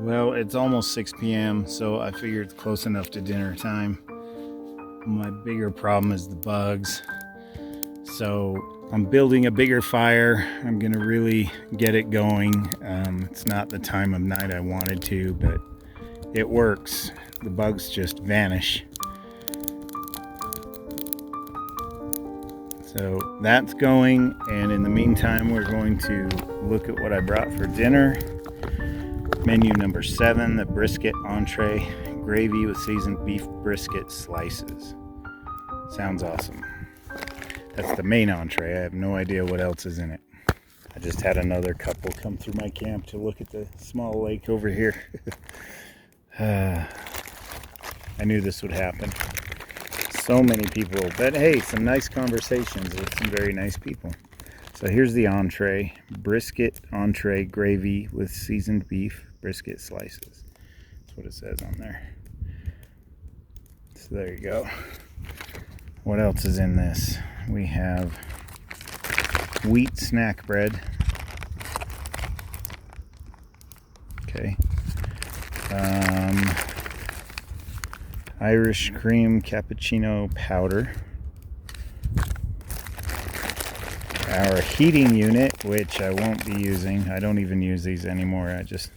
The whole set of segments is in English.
Well, it's almost 6 p.m., so I figure it's close enough to dinner time. My bigger problem is the bugs. So I'm building a bigger fire. I'm gonna really get it going. It's not the time of night I wanted to, but it works. The bugs just vanish. So that's going, and in the meantime, we're going to look at what I brought for dinner. Menu number 7, the brisket entree, gravy with seasoned beef brisket slices. Sounds awesome. That's the main entree. I have no idea what else is in it. I just had another couple come through my camp to look at the small lake over here. I knew this would happen. So many people, but hey, some nice conversations with some very nice people. So here's the entree, brisket entree gravy with seasoned beef brisket slices. That's what it says on there. So there you go. What else is in this? We have wheat snack bread. Okay. Irish cream cappuccino powder. Our heating unit, which I won't be using. I don't even use these anymore. I just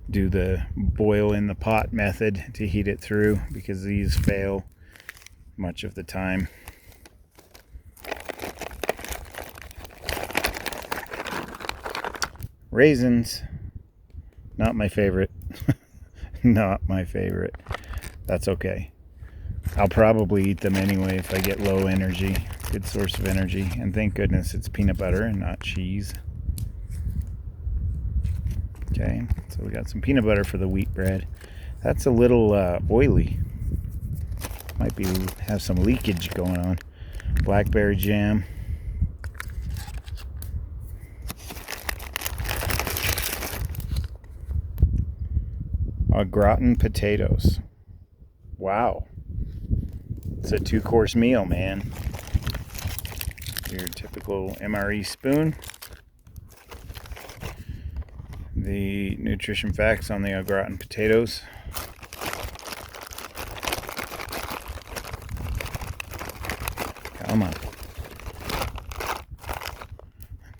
do the boil in the pot method to heat it through because these fail much of the time. Raisins, not my favorite. Not my favorite. That's okay. I'll probably eat them anyway if I get low energy. Good source of energy. And thank goodness it's peanut butter and not cheese. Okay, so we got some peanut butter for the wheat bread. That's a little oily. Might be have some leakage going on. Blackberry jam. Au gratin potatoes. Wow. It's a 2-course meal, man. Your typical MRE spoon. The nutrition facts on the au gratin potatoes. Come on.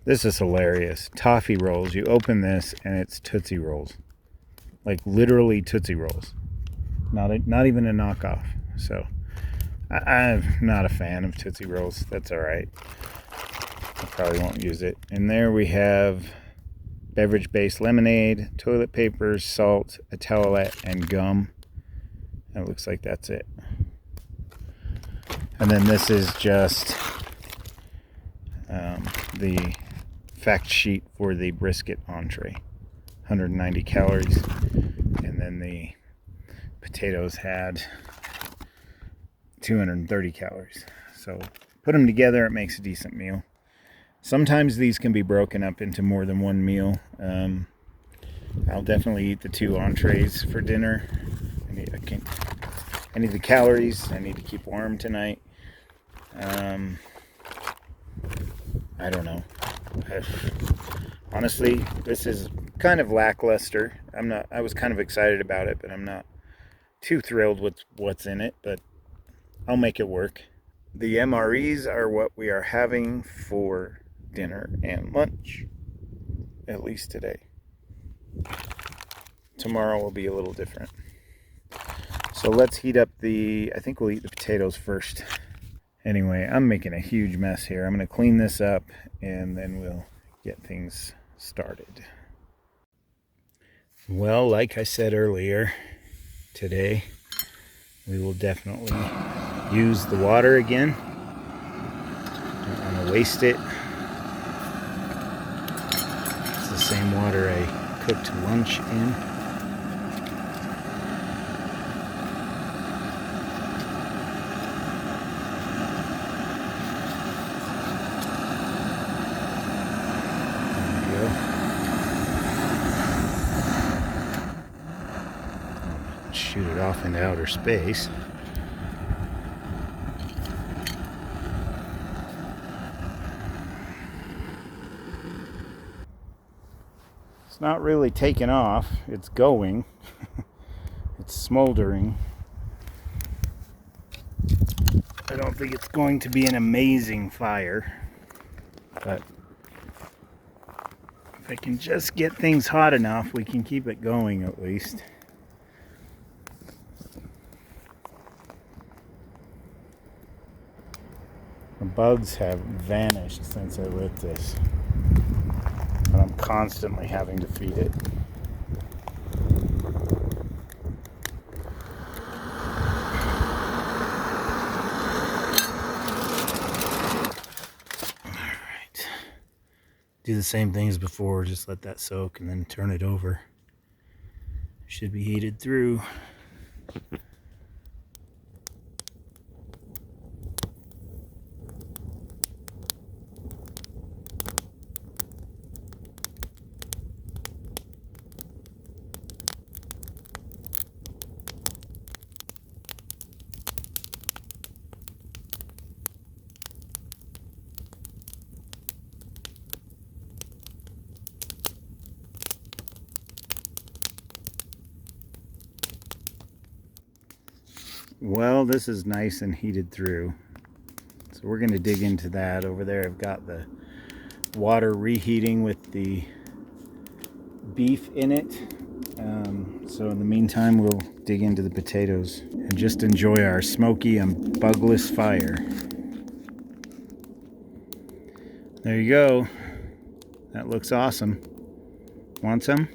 This is hilarious. Toffee rolls. You open this and it's Tootsie Rolls. Like literally Tootsie Rolls. Not even a knockoff. So I'm not a fan of Tootsie Rolls. That's alright. I probably won't use it. And there we have beverage-based lemonade, toilet paper, salt, a towelette, and gum. And it looks like that's it. And then this is just the fact sheet for the brisket entree. 190 calories. And then the potatoes had 230 calories. So put them together, it makes a decent meal. Sometimes these can be broken up into more than one meal. I'll definitely eat the 2 entrees for dinner. I need the calories. I need to keep warm tonight. I don't know. Honestly, this is kind of lackluster. I was kind of excited about it, but I'm not too thrilled with what's in it, but I'll make it work. The MREs are what we are having for dinner and lunch, at least today. Tomorrow will be a little different. So let's heat up I think we'll eat the potatoes first. Anyway, I'm making a huge mess here. I'm going to clean this up and then we'll get things started. Well, like I said earlier, today we will definitely use the water again. Don't want to waste it. It's the same water I cooked lunch in. Shoot it off into outer space. It's not really taking off. It's going. It's smoldering. I don't think it's going to be an amazing fire, but if I can just get things hot enough, we can keep it going at least. The bugs have vanished since I lit this, but I'm constantly having to feed it. Alright. Do the same thing as before, just let that soak and then turn it over. Should be heated through. Well, this is nice and heated through. So we're going to dig into that. Over there I've got the water reheating with the beef in it. So in the meantime, we'll dig into the potatoes and just enjoy our smoky and bugless fire. There you go. That looks awesome. Want some?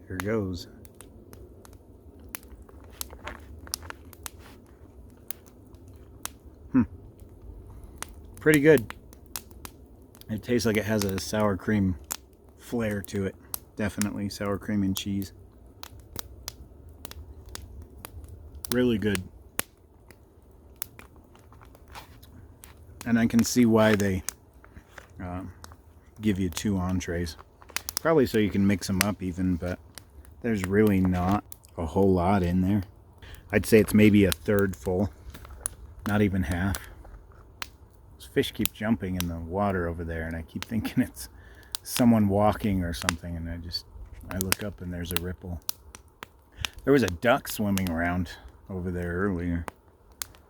Here goes. Pretty good. It tastes like it has a sour cream flair to it. Definitely sour cream and cheese. Really good. And I can see why they give you 2 entrees. Probably so you can mix them up even, but there's really not a whole lot in there. I'd say it's maybe a third full, not even half. Those fish keep jumping in the water over there, and I keep thinking it's someone walking or something, and I look up and there's a ripple. There was a duck swimming around over there earlier.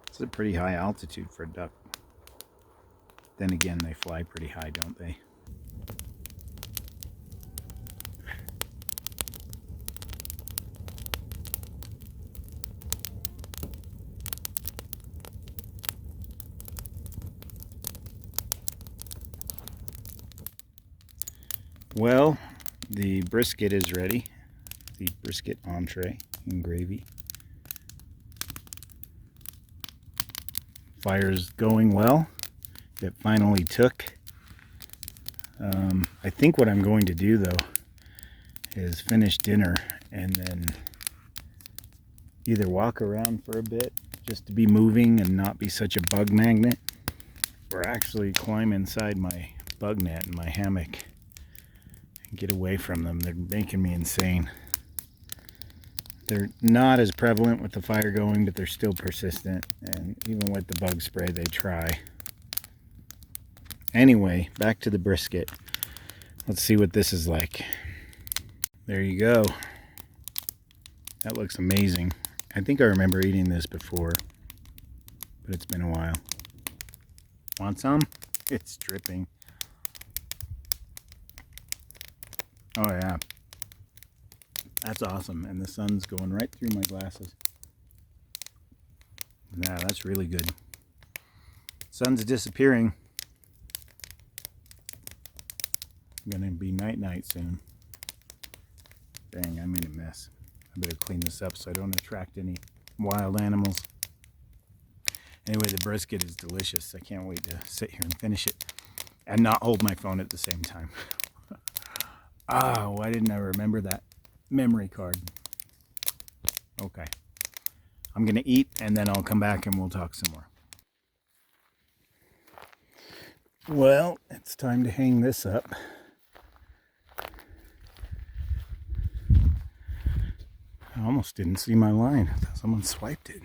It's a pretty high altitude for a duck. Then again, they fly pretty high, don't they? Well, the brisket is ready. The brisket entree and gravy. Fire's going well. It finally took. I think what I'm going to do though is finish dinner and then either walk around for a bit just to be moving and not be such a bug magnet, or actually climb inside my bug net and my hammock and get away from them. They're making me insane. They're not as prevalent with the fire going, but they're still persistent, and even with the bug spray they try. Anyway, back to the brisket. Let's see what this is like. There you go. That looks amazing. I think I remember eating this before, but it's been a while. Want some? It's dripping. Oh yeah. That's awesome. And the sun's going right through my glasses. Yeah, that's really good. Sun's disappearing. Gonna be night soon. Dang, I made a mess. I better clean this up so I don't attract any wild animals. Anyway, the brisket is delicious. I can't wait to sit here and finish it and not hold my phone at the same time. Why didn't I remember that memory card? Okay. I'm gonna eat and then I'll come back and we'll talk some more. Well, it's time to hang this up. I almost didn't see my line. I thought someone swiped it.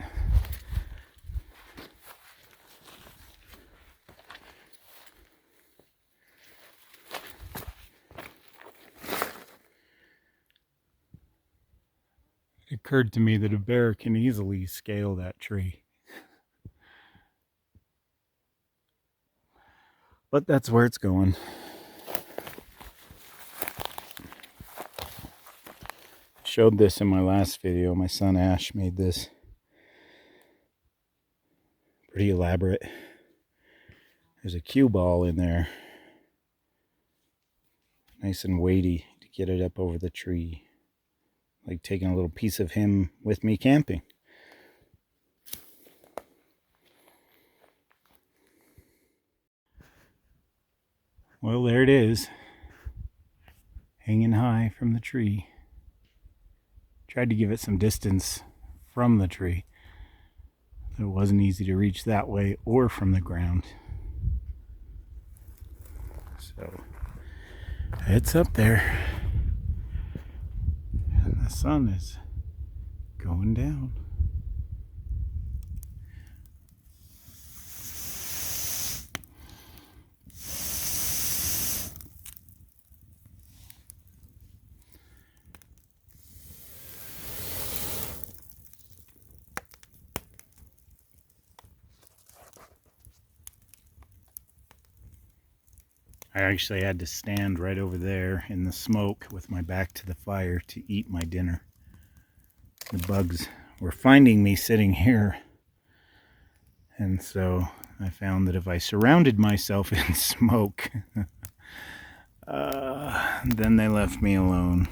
occurred to me that a bear can easily scale that tree. But that's where it's going. Showed this in my last video. My son Ash made this. Pretty elaborate. There's a cue ball in there. Nice and weighty to get it up over the tree. Like taking a little piece of him with me camping. Well, there it is. Hanging high from the tree. Tried to give it some distance from the tree. It wasn't easy to reach that way or from the ground. So it's up there. And the sun is going down. I actually had to stand right over there in the smoke with my back to the fire to eat my dinner. The bugs were finding me sitting here. And so I found that if I surrounded myself in smoke, then they left me alone.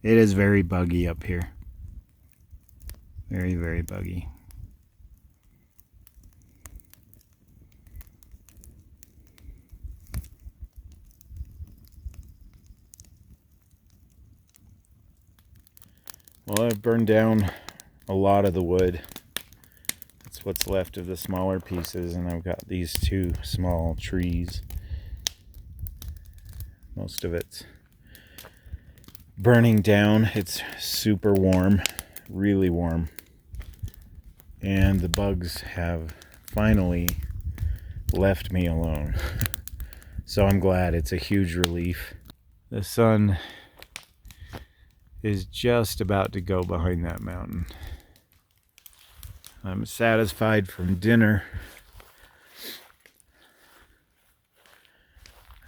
It is very buggy up here. Very, very buggy. Well, I've burned down a lot of the wood. That's what's left of the smaller pieces, and I've got these two small trees. Most of it's burning down. It's super warm, really warm. And the bugs have finally left me alone. So I'm glad. It's a huge relief. The sun is just about to go behind that mountain. I'm satisfied from dinner.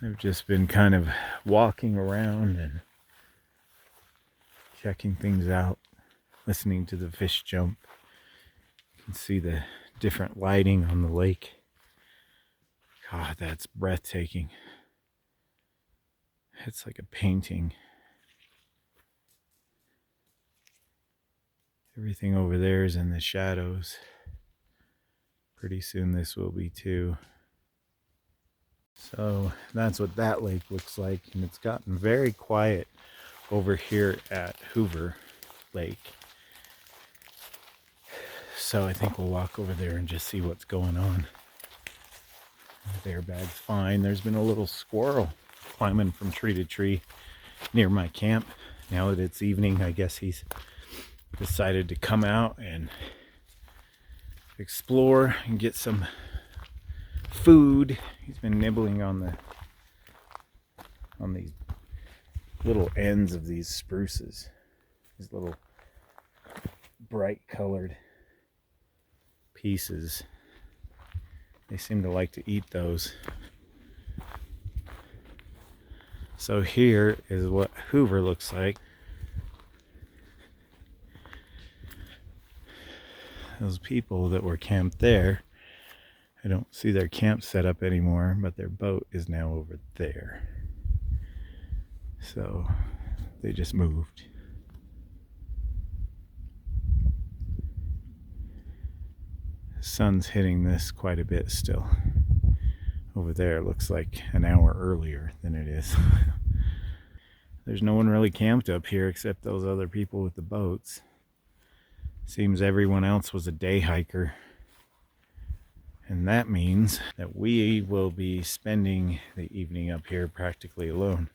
I've just been kind of walking around and checking things out, listening to the fish jump. You can see the different lighting on the lake. God, that's breathtaking. It's like a painting. Everything over there is in the shadows. Pretty soon this will be too. So that's what that lake looks like, and it's gotten very quiet over here at Hoover Lake. So I think we'll walk over there and just see what's going on. The bear bag's fine. There's been a little squirrel climbing from tree to tree near my camp. Now that it's evening, I guess he's decided to come out and explore and get some food. He's been nibbling on these little ends of these spruces. These little bright colored pieces. They seem to like to eat those. So here is what Hoover looks like. Those people that were camped there, I don't see their camp set up anymore, but their boat is now over there. So they just moved. The sun's hitting this quite a bit still. Over there it looks like an hour earlier than it is. There's no one really camped up here except those other people with the boats. Seems everyone else was a day hiker. And that means that we will be spending the evening up here practically alone.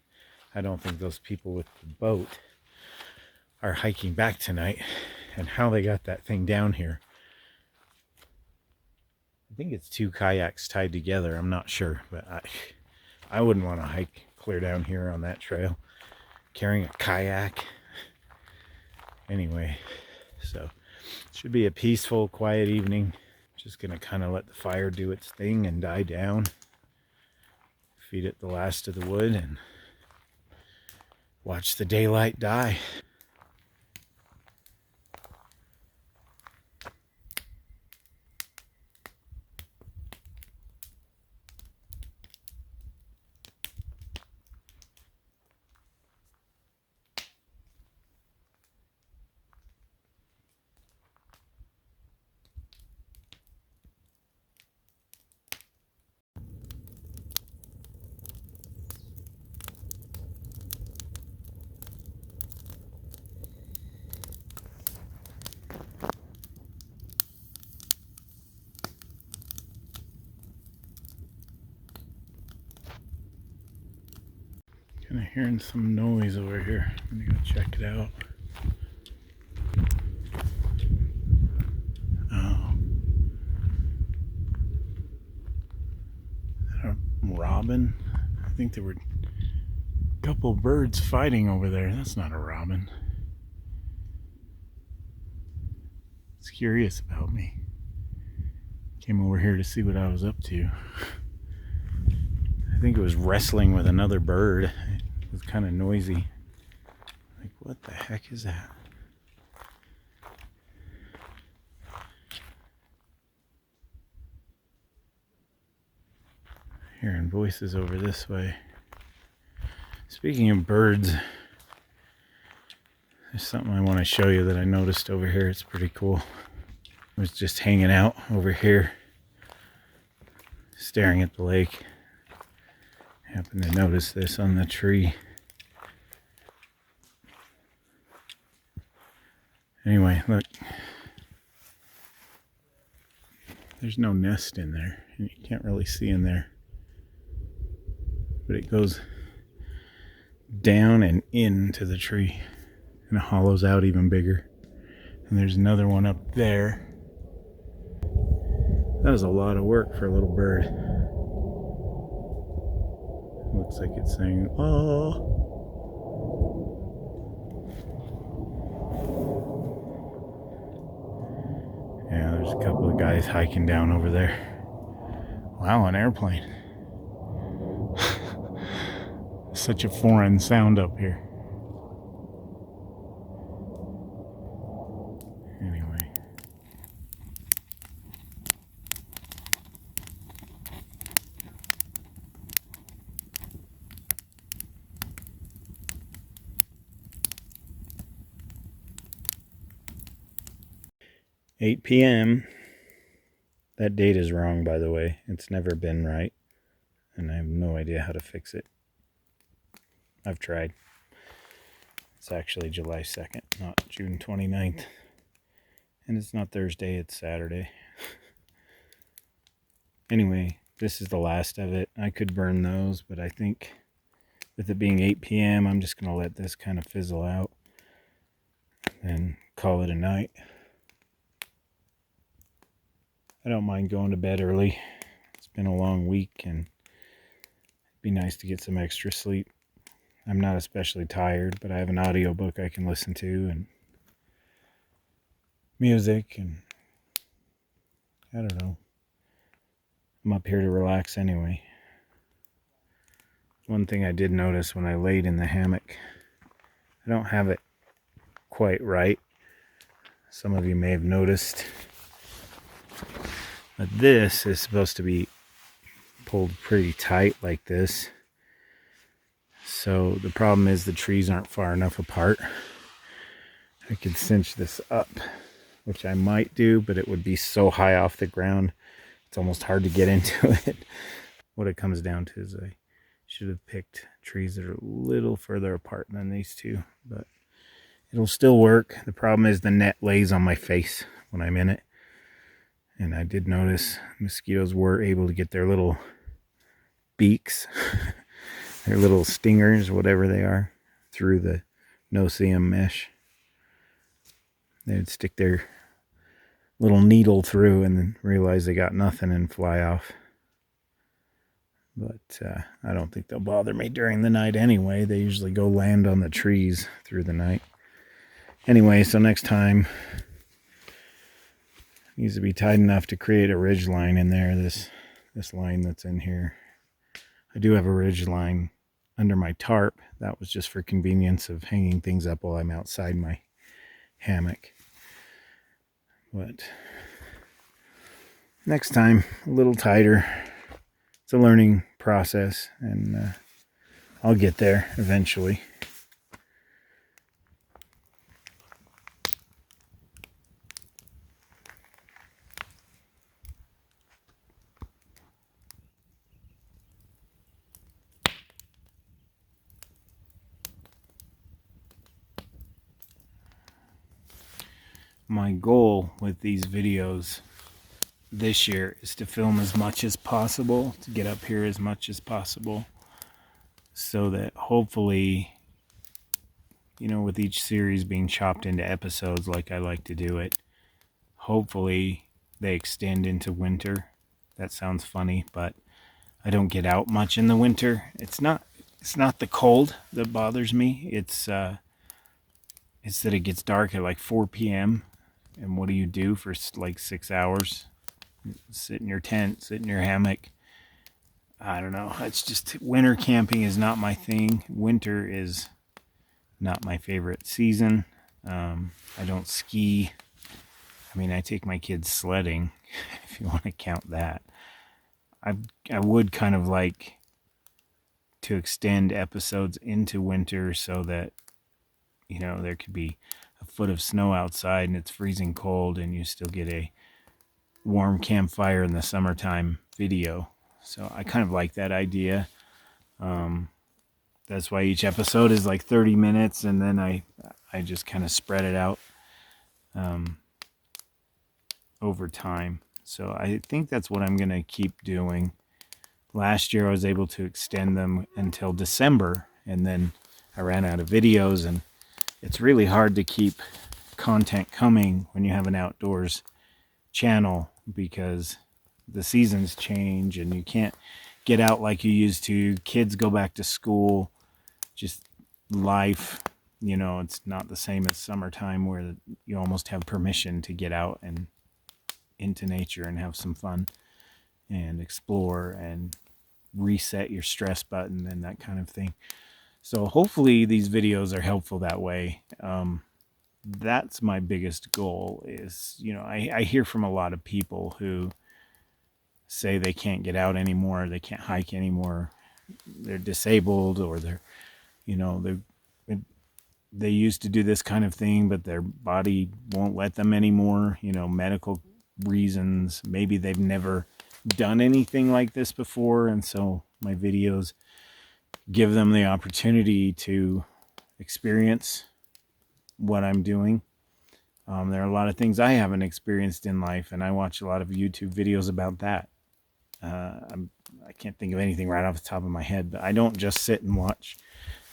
I don't think those people with the boat are hiking back tonight. And how they got that thing down here, I think it's two kayaks tied together. I'm not sure, but I wouldn't want to hike clear down here on that trail carrying a kayak. Anyway, so should be a peaceful, quiet evening. Just gonna kind of let the fire do its thing and die down. Feed it the last of the wood and watch the daylight die. Kind of hearing some noise over here. I'm gonna go check it out. Oh, a robin. I think there were a couple birds fighting over there. That's not a robin. It's curious about me. Came over here to see what I was up to. I think it was wrestling with another bird. It was kind of noisy. Like, what the heck is that? Hearing voices over this way. Speaking of birds, there's something I want to show you that I noticed over here. It's pretty cool. I was just hanging out over here, staring at the lake. Happened to notice this on the tree. Anyway, look. There's no nest in there. You can't really see in there. But it goes down and into the tree. And it hollows out even bigger. And there's another one up there. That was a lot of work for a little bird. Looks like it's saying, oh. Yeah, there's a couple of guys hiking down over there. Wow, an airplane. Such a foreign sound up here. Anyway. "8 p.m. That date is wrong, by the way. It's never been right. And I have no idea how to fix it. I've tried. It's actually July 2nd, not June 29th. And it's not Thursday, it's Saturday. Anyway, this is the last of it. I could burn those, but I think with it being 8 p.m., I'm just going to let this kind of fizzle out and call it a night. I don't mind going to bed early. It's been a long week and it'd be nice to get some extra sleep. I'm not especially tired, but I have an audiobook I can listen to and music, and I don't know. I'm up here to relax anyway. One thing I did notice when I laid in the hammock, I don't have it quite right. Some of you may have noticed. But this is supposed to be pulled pretty tight like this. So the problem is the trees aren't far enough apart. I could cinch this up, which I might do, but it would be so high off the ground, it's almost hard to get into it. What it comes down to is I should have picked trees that are a little further apart than these two, but it'll still work. The problem is the net lays on my face when I'm in it. And I did notice mosquitoes were able to get their little beaks, their little stingers, whatever they are, through the no-see-um mesh. They'd stick their little needle through and then realize they got nothing and fly off. But I don't think they'll bother me during the night anyway. They usually go land on the trees through the night. Anyway, so next time needs to be tight enough to create a ridge line in there. This line that's in here. I do have a ridge line under my tarp. That was just for convenience of hanging things up while I'm outside my hammock. But next time, a little tighter. It's a learning process, and I'll get there eventually. My goal with these videos this year is to film as much as possible, to get up here as much as possible, so that hopefully, with each series being chopped into episodes like I like to do it, hopefully they extend into winter. That sounds funny, but I don't get out much in the winter. It's not the cold that bothers me. It's that it gets dark at like 4 p.m. And what do you do for like 6 hours? Sit in your tent, sit in your hammock. I don't know. It's just winter camping is not my thing. Winter is not my favorite season. I don't ski. I mean, I take my kids sledding, if you want to count that. I would kind of like to extend episodes into winter so that, there could be a foot of snow outside and it's freezing cold and you still get a warm campfire in the summertime video. So I kind of like that idea. That's why each episode is like 30 minutes, and then I just kind of spread it out over time. So I think that's what I'm going to keep doing. Last year I was able to extend them until December, and then I ran out of videos, and it's really hard to keep content coming when you have an outdoors channel because the seasons change and you can't get out like you used to. Kids go back to school, just life, it's not the same as summertime where you almost have permission to get out and into nature and have some fun and explore and reset your stress button and that kind of thing. So hopefully these videos are helpful that way. That's my biggest goal is, I hear from a lot of people who say they can't get out anymore, they can't hike anymore, they're disabled, or they used to do this kind of thing, but their body won't let them anymore, medical reasons. Maybe they've never done anything like this before, and so my videos give them the opportunity to experience what I'm doing. There are a lot of things I haven't experienced in life, and I watch a lot of YouTube videos about that. I can't think of anything right off the top of my head, but I don't just sit and watch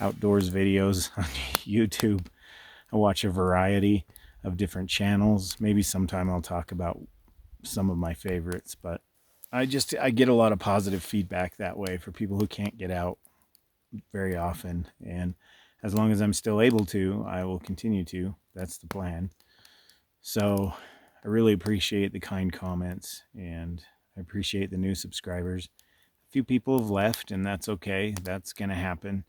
outdoors videos on YouTube. I watch a variety of different channels. Maybe sometime I'll talk about some of my favorites, but I get a lot of positive feedback that way for people who can't get out very often, and as long as I'm still able to, I will continue to. That's the plan. So I really appreciate the kind comments, and I appreciate the new subscribers. A few people have left, and that's okay. That's going to happen.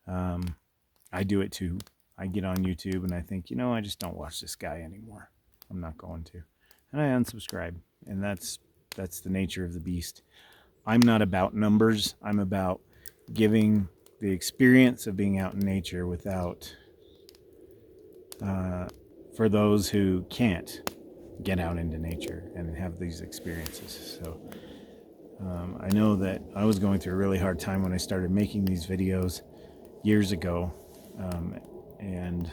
I do it too. I get on YouTube and I think, I just don't watch this guy anymore. I'm not going to. And I unsubscribe. And that's the nature of the beast. I'm not about numbers. I'm about giving the experience of being out in nature without, for those who can't get out into nature and have these experiences. So I know that I was going through a really hard time when I started making these videos years ago. And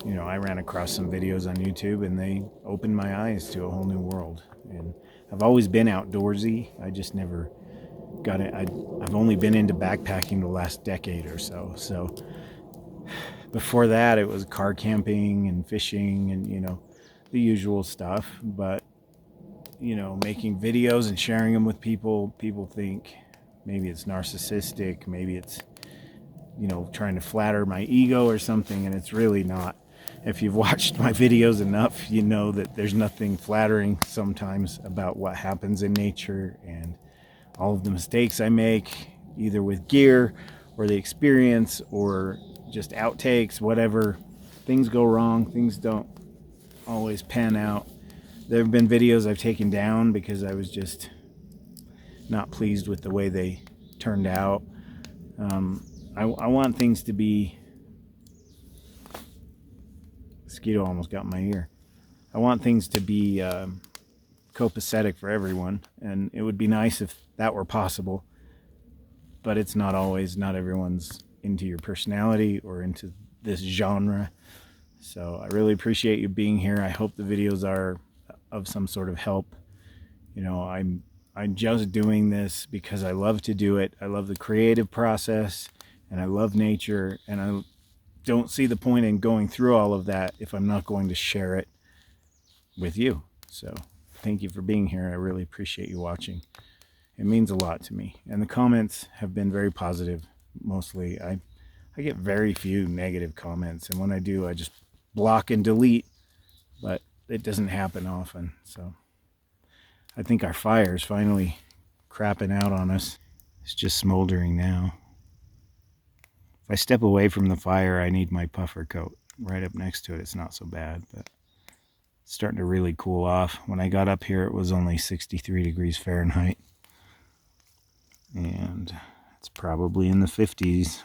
I ran across some videos on YouTube and they opened my eyes to a whole new world. And I've always been outdoorsy. I just never got it. I've only been into backpacking the last decade or so. So before that, it was car camping and fishing and, the usual stuff. But, making videos and sharing them with people think maybe it's narcissistic, maybe it's, trying to flatter my ego or something, and it's really not. If you've watched my videos enough, you know that there's nothing flattering sometimes about what happens in nature and all of the mistakes I make, either with gear or the experience or just outtakes, whatever. Things go wrong, things don't always pan out. There have been videos I've taken down because I was just not pleased with the way they turned out. I want things to be... Mosquito almost got in my ear. I want things to be copacetic for everyone, and it would be nice if that were possible, but it's not always. Not everyone's into your personality or into this genre. So I really appreciate you being here. I hope the videos are of some sort of help. You know, I'm just doing this because I love to do it. I love the creative process, and I love nature, and I don't see the point in going through all of that if I'm not going to share it with you. So thank you for being here. I really appreciate you watching. It means a lot to me, and the comments have been very positive. Mostly I get very few negative comments, and when I do, I just block and delete, but it doesn't happen often. So I think our fire is finally crapping out on us. It's just smoldering now. If I step away from the fire, I need my puffer coat. Right up next to it, it's not so bad, but it's starting to really cool off. When I got up here, it was only 63 degrees Fahrenheit. And it's probably in the 50s,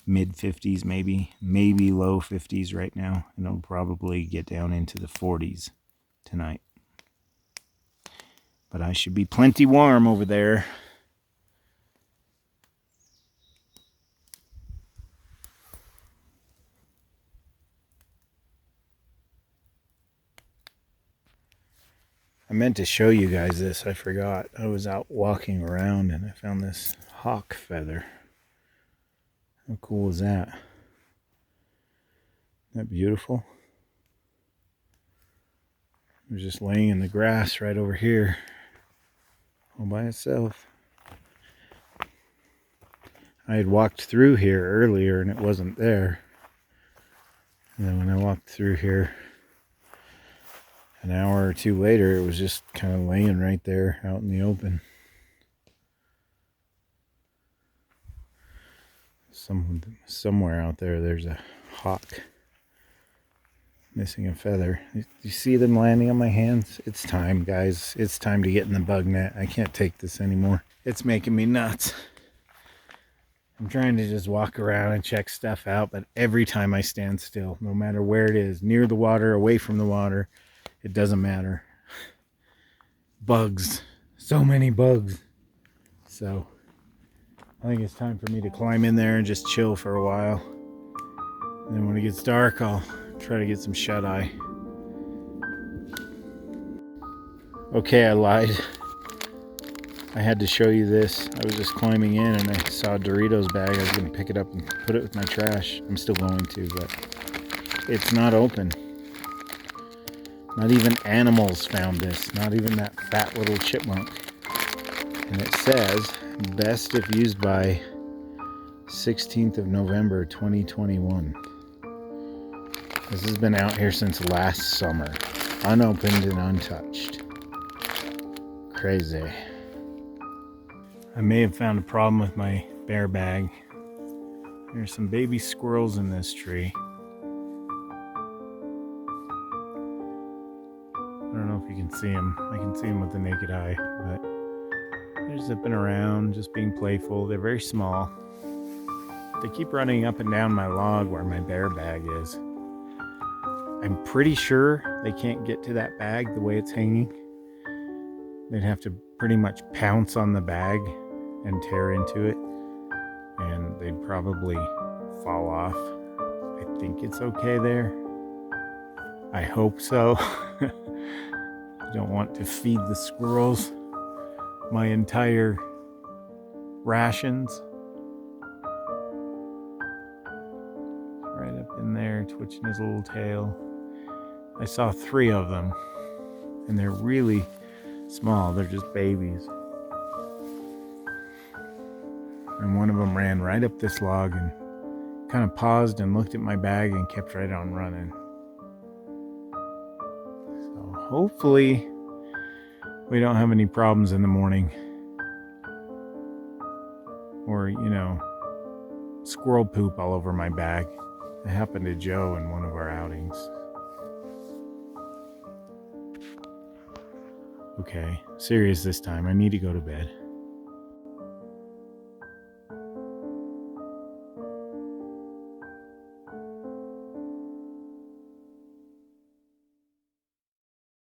mid 50s maybe low 50s right now. And it'll probably get down into the 40s tonight. But I should be plenty warm over there. I meant to show you guys this, I forgot. I was out walking around and I found this hawk feather. How cool is that? Isn't that beautiful? It was just laying in the grass right over here, all by itself. I had walked through here earlier and it wasn't there. And then when I walked through here an hour or two later, it was just kind of laying right there out in the open. Somewhere out there, there's a hawk missing a feather. You see them landing on my hands? It's time, guys. It's time to get in the bug net. I can't take this anymore. It's making me nuts. I'm trying to just walk around and check stuff out, but every time I stand still, no matter where it is, near the water, away from the water, it doesn't matter. Bugs. So many bugs. So I think it's time for me to climb in there and just chill for a while. And then when it gets dark, I'll try to get some shut-eye. Okay, I lied. I had to show you this. I was just climbing in and I saw a Doritos bag. I was going to pick it up and put it with my trash. I'm still going to, but it's not open. Not even animals found this. Not even that fat little chipmunk. And it says, best if used by 16th of November 2021. This has been out here since last summer. Unopened and untouched. Crazy. I may have found a problem with my bear bag. There's some baby squirrels in this tree. I don't know if you can see them. I can see them with the naked eye, but they're zipping around, just being playful. They're very small. They keep running up and down my log where my bear bag is. I'm pretty sure they can't get to that bag the way it's hanging. They'd have to pretty much pounce on the bag and tear into it, and they'd probably fall off. I think it's okay there. I hope so. I don't want to feed the squirrels my entire rations. Right up in there, twitching his little tail. I saw 3 of them, and they're really small. They're just babies. And one of them ran right up this log and kind of paused and looked at my bag and kept right on running. So hopefully we don't have any problems in the morning. Or, squirrel poop all over my bag. It happened to Joe in one of our outings. Okay, serious this time. I need to go to bed.